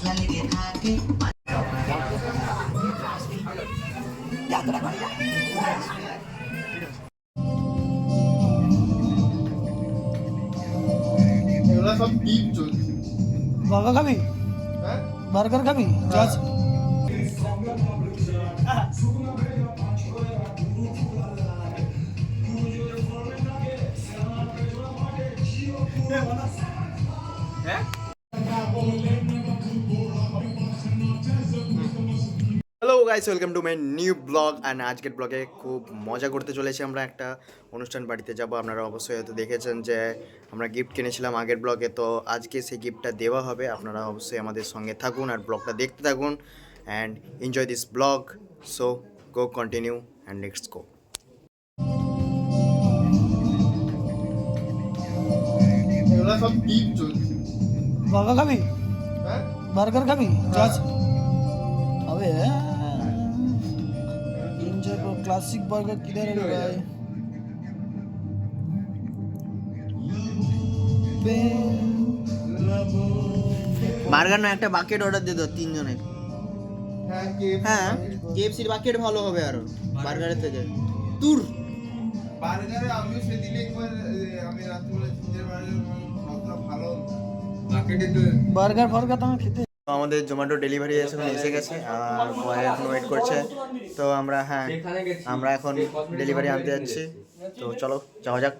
এগুলো সব ডিপ চলছে। বার্গার খাবি? হ্যাঁ বার্গার খাবি? Just hello guys, welcome to my new blog. And আজকের ব্লগে খুব মজা করতে চলেছি। আমরা একটা অনুষ্ঠান বাড়িতে যাব। আপনারা অবশ্যই হয়তো দেখেছেন যে আমরা গিফট কিনেছিলাম আগের ব্লগে, তো আজকে সেই গিফটটা দেওয়া হবে। আপনারা অবশ্যই আমাদের সঙ্গে থাকুন আর ব্লগটা দেখতে থাকুন and enjoy this blog. So go continue and let's go. এগুলো সব ডিপ চলছে। বার্গার খাবি? হ্যাঁ বার্গার খাবি? জাস্ট अबे एंजॉय करो। क्लासिक बर्गर किधर है भाई? বার্গার না, একটা বাকেট অর্ডার দিয়ে দাও তিনজনের। হ্যাঁ হ্যাঁ, কেএফসির বাকেট ভালো হবে আরো বার্গারের থেকে। তুর বার্গারে আমিও সেদিন একবার আমি রাত্রিবেলা চিকেন বার্গার ভালো বাকেটে তো বার্গার ফার্গার তো আমি খেতে আমাদের জোম্যাটো ডেলিভারি এসে গেছে আর বয় এখন ওয়েট করছে। তো আমরা আমরা এখন ডেলিভারি আনতে যাচ্ছি। তো চলো যাওয়া যাক।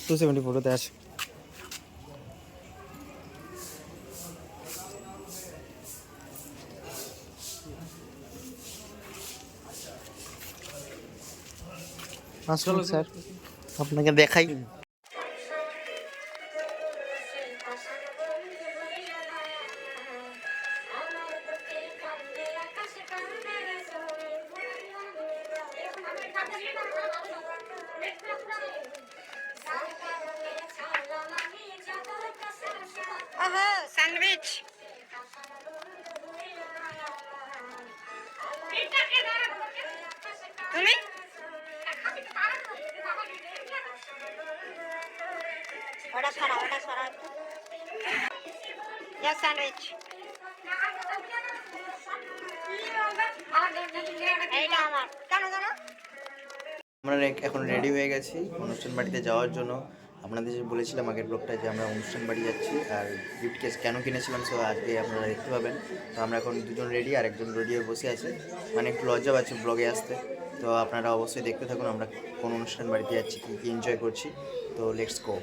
274 আছে। আসুন স্যার, আপনাকে দেখাই। স্যান্ডউইচ তুমি ওটা ছড়া স্যান্ডউইচ এইটা আমার কেন জানো? আমরা এখন রেডি হয়ে গেছি অনুষ্ঠান বাড়িতে যাওয়ার জন্য। আপনাদের যে বলেছিলাম আগের ব্লগটা যে আমরা অনুষ্ঠান বাড়ি যাচ্ছি আর গিফট কেস কেন কিনেছিলাম, সো আজকে আপনারা দেখতে পাবেন। তো আমরা এখন দুজন রেডি আর একজন রেডি হয়ে বসে আছে, মানে একটু লজ্জা পাচ্ছে ব্লগে আসতে। তো আপনারা অবশ্যই দেখতে থাকুন আমরা কোন অনুষ্ঠান বাড়িতে যাচ্ছি, কী কী এনজয় করছি। তো লেটস গো।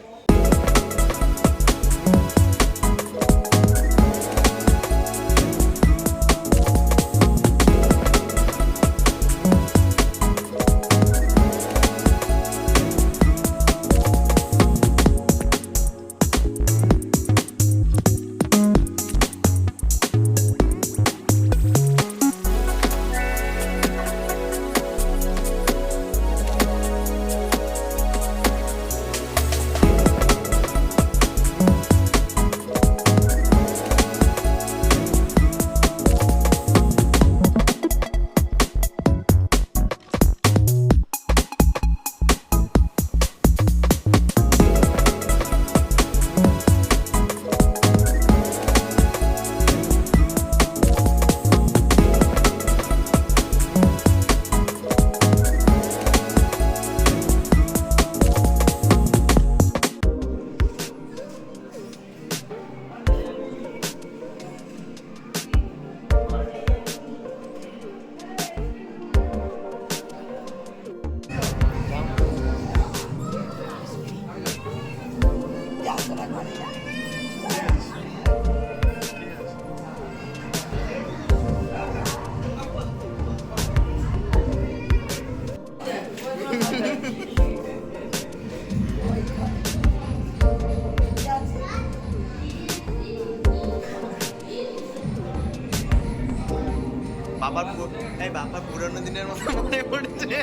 বাবার পুরোনো দিনের মতো মনে পড়ছে।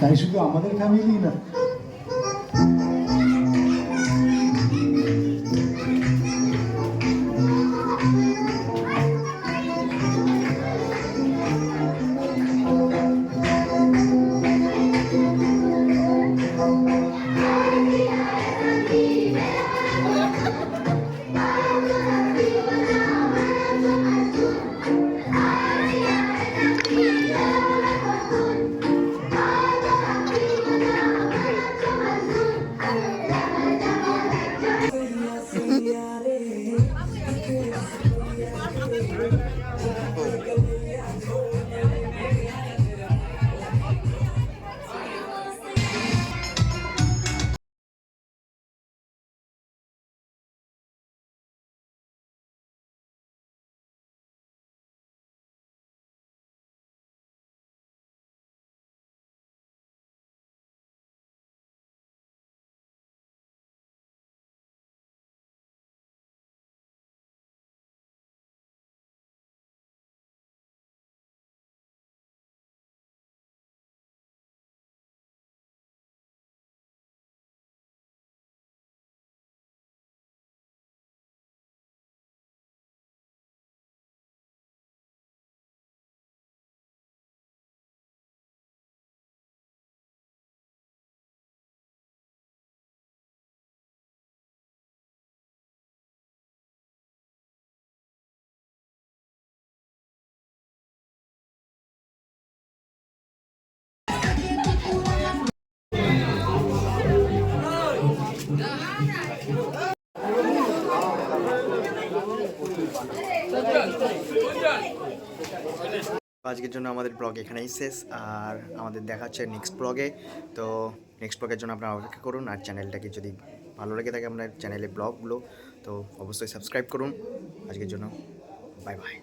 তাই শুধু আমাদের ফ্যামিলি না, আজকের জন্য আমাদের ব্লগ এখানেই শেষ, আর আমাদের দেখা হচ্ছে নেক্সট ব্লগে। তো নেক্সট ব্লগের জন্য আপনারা অপেক্ষা করুন, আর চ্যানেলটাকে যদি ভালো লেগে থাকে আপনার চ্যানেলের ব্লগগুলো, তো অবশ্যই সাবস্ক্রাইব করুন। আজকের জন্য বাই বাই।